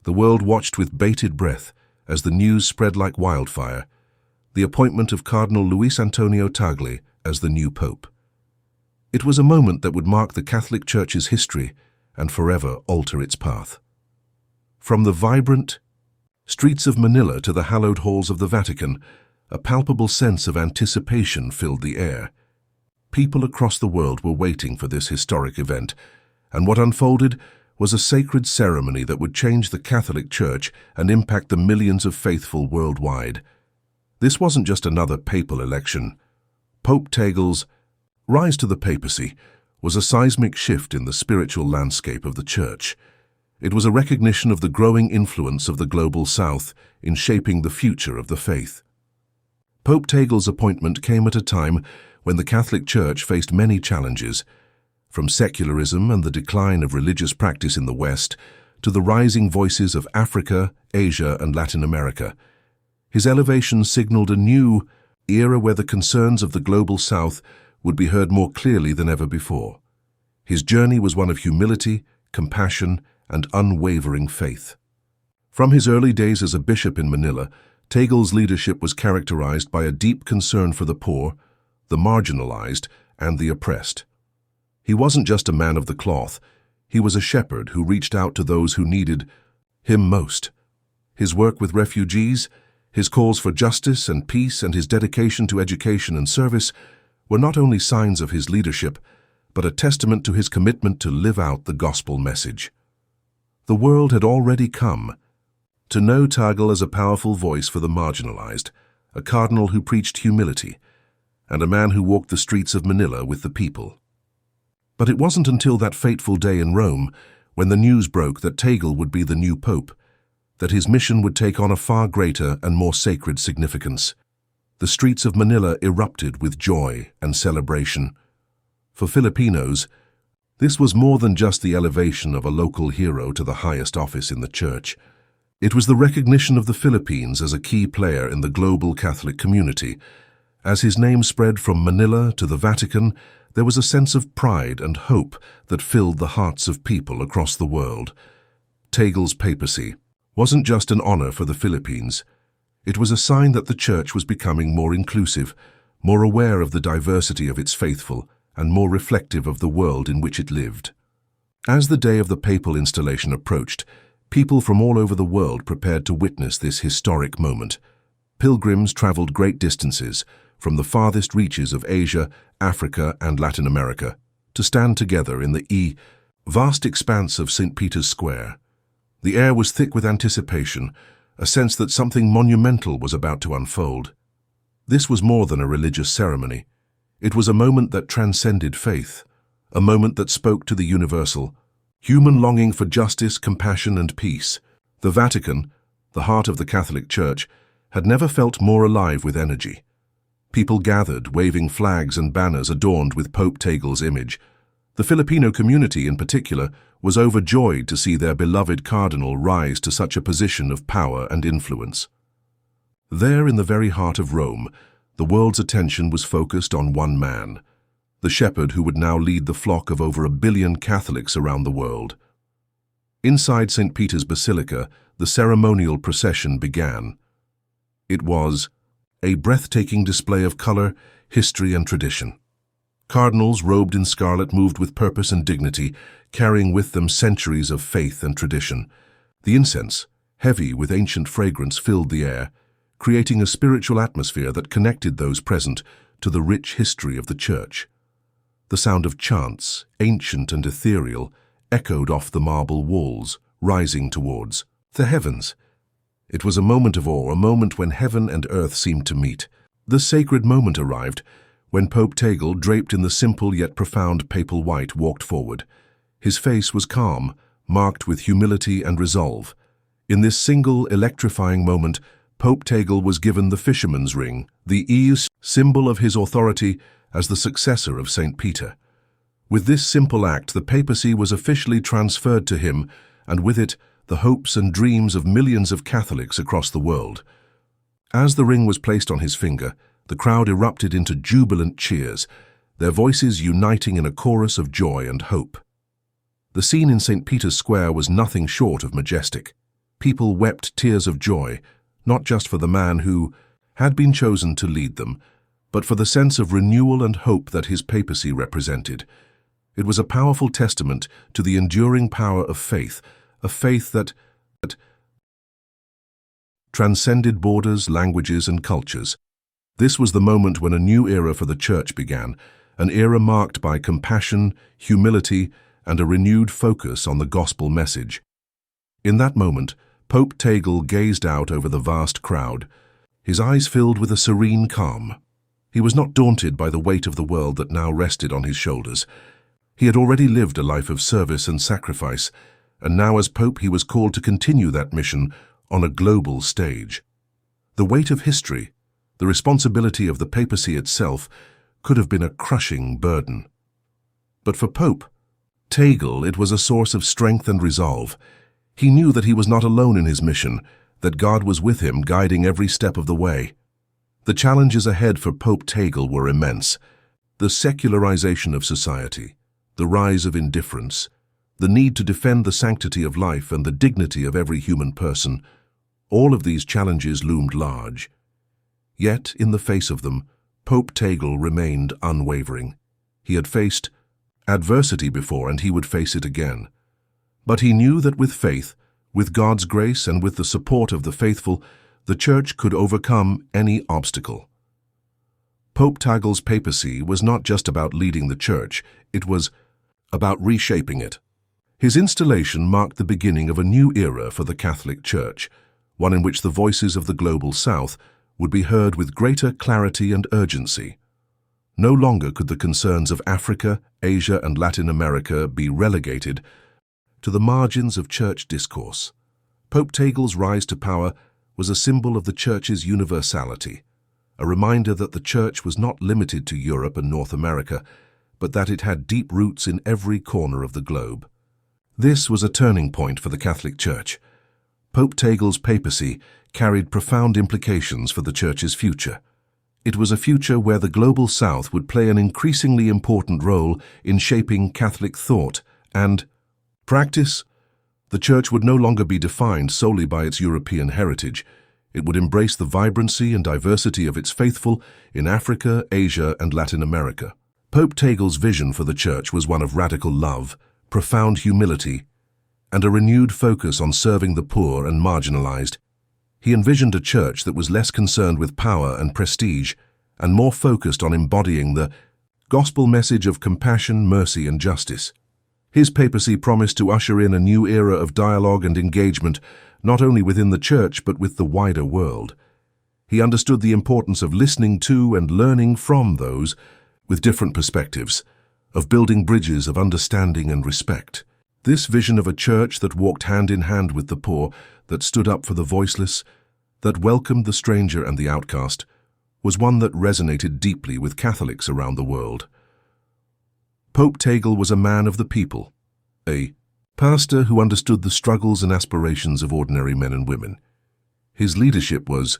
The world watched with bated breath as the news spread like wildfire, the appointment of Cardinal Luis Antonio Tagle as the new pope. It was a moment that would mark the Catholic Church's history and forever alter its path. From the vibrant streets of Manila to the hallowed halls of the Vatican, a palpable sense of anticipation filled the air. People across the world were waiting for this historic event, and what unfolded was a sacred ceremony that would change the Catholic Church and impact the millions of faithful worldwide. This wasn't just another papal election. Pope Tagle's rise to the papacy was a seismic shift in the spiritual landscape of the Church. It was a recognition of the growing influence of the Global South in shaping the future of the faith. Pope Tagle's appointment came at a time when the Catholic Church faced many challenges, from secularism and the decline of religious practice in the West to the rising voices of Africa, Asia, and Latin America. His elevation signaled a new era where the concerns of the Global South would be heard more clearly than ever before. His journey was one of humility, compassion, and unwavering faith. From his early days as a bishop in Manila, Tagle's leadership was characterized by a deep concern for the poor, the marginalized, and the oppressed. He wasn't just a man of the cloth, he was a shepherd who reached out to those who needed him most. His work with refugees, his calls for justice and peace, and his dedication to education and service were not only signs of his leadership, but a testament to his commitment to live out the gospel message. The world had already come to know Tagle as a powerful voice for the marginalized, a cardinal who preached humility, and a man who walked the streets of Manila with the people. But it wasn't until that fateful day in Rome, when the news broke that Tagle would be the new pope, that his mission would take on a far greater and more sacred significance. The streets of Manila erupted with joy and celebration. For Filipinos, this was more than just the elevation of a local hero to the highest office in the Church. It was the recognition of the Philippines as a key player in the global Catholic community. As his name spread from Manila to the Vatican, there was a sense of pride and hope that filled the hearts of people across the world. Tagle's papacy wasn't just an honor for the Philippines. It was a sign that the Church was becoming more inclusive, more aware of the diversity of its faithful, and more reflective of the world in which it lived. As the day of the papal installation approached, people from all over the world prepared to witness this historic moment. Pilgrims traveled great distances, from the farthest reaches of Asia, Africa, and Latin America, to stand together in the vast expanse of St. Peter's Square. The air was thick with anticipation, a sense that something monumental was about to unfold. This was more than a religious ceremony. It was a moment that transcended faith, a moment that spoke to the universal, human longing for justice, compassion, and peace. The Vatican, the heart of the Catholic Church, had never felt more alive with energy. People gathered, waving flags and banners adorned with Pope Tagle's image. The Filipino community, in particular, was overjoyed to see their beloved cardinal rise to such a position of power and influence. There, in the very heart of Rome, the world's attention was focused on one man, the shepherd who would now lead the flock of over 1 billion Catholics around the world. Inside St. Peter's Basilica, the ceremonial procession began. It was a breathtaking display of color, history, and tradition. Cardinals robed in scarlet moved with purpose and dignity, carrying with them centuries of faith and tradition. The incense, heavy with ancient fragrance, filled the air, creating a spiritual atmosphere that connected those present to the rich history of the Church. The sound of chants, ancient and ethereal, echoed off the marble walls, rising towards the heavens. It was a moment of awe, a moment when heaven and earth seemed to meet. The sacred moment arrived when Pope Tagle, draped in the simple yet profound papal white, walked forward. His face was calm, marked with humility and resolve. In this single, electrifying moment, Pope Tagle was given the fisherman's ring, the symbol of his authority as the successor of St. Peter. With this simple act, the papacy was officially transferred to him, and with it, the hopes and dreams of millions of Catholics across the world. As the ring was placed on his finger, the crowd erupted into jubilant cheers, their voices uniting in a chorus of joy and hope. The scene in St. Peter's Square was nothing short of majestic. People wept tears of joy, not just for the man who had been chosen to lead them, but for the sense of renewal and hope that his papacy represented. It was a powerful testament to the enduring power of faith, a faith that transcended borders, languages, and cultures. This was the moment when a new era for the Church began, an era marked by compassion, humility, and a renewed focus on the gospel message. In that moment, Pope Tagle gazed out over the vast crowd, his eyes filled with a serene calm. He was not daunted by the weight of the world that now rested on his shoulders. He had already lived a life of service and sacrifice, and now as Pope he was called to continue that mission on a global stage. The weight of history, the responsibility of the papacy itself, could have been a crushing burden. But for Pope Tagle, it was a source of strength and resolve. He knew that he was not alone in his mission, that God was with him, guiding every step of the way. The challenges ahead for Pope Tagle were immense. The secularization of society, the rise of indifference, the need to defend the sanctity of life and the dignity of every human person, all of these challenges loomed large. Yet, in the face of them, Pope Tagle remained unwavering. He had faced adversity before, and he would face it again. But he knew that with faith, with God's grace, and with the support of the faithful, the Church could overcome any obstacle. Pope Tagle's papacy was not just about leading the Church, it was about reshaping it. His installation marked the beginning of a new era for the Catholic Church, one in which the voices of the global South would be heard with greater clarity and urgency. No longer could the concerns of Africa, Asia, and Latin America be relegated to the margins of church discourse. Pope Tagle's rise to power was a symbol of the Church's universality, a reminder that the Church was not limited to Europe and North America, but that it had deep roots in every corner of the globe. This was a turning point for the Catholic Church. Pope Tagle's papacy carried profound implications for the Church's future. It was a future where the global South would play an increasingly important role in shaping Catholic thought and practice. The Church would no longer be defined solely by its European heritage. It would embrace the vibrancy and diversity of its faithful in Africa, Asia, and Latin America. Pope Tagle's vision for the Church was one of radical love, profound humility, and a renewed focus on serving the poor and marginalized. He envisioned a Church that was less concerned with power and prestige and more focused on embodying the gospel message of compassion, mercy, and justice. His papacy promised to usher in a new era of dialogue and engagement, not only within the Church but with the wider world. He understood the importance of listening to and learning from those with different perspectives, of building bridges of understanding and respect. This vision of a Church that walked hand in hand with the poor, that stood up for the voiceless, that welcomed the stranger and the outcast, was one that resonated deeply with Catholics around the world. Pope Tagle was a man of the people, a pastor who understood the struggles and aspirations of ordinary men and women. His leadership was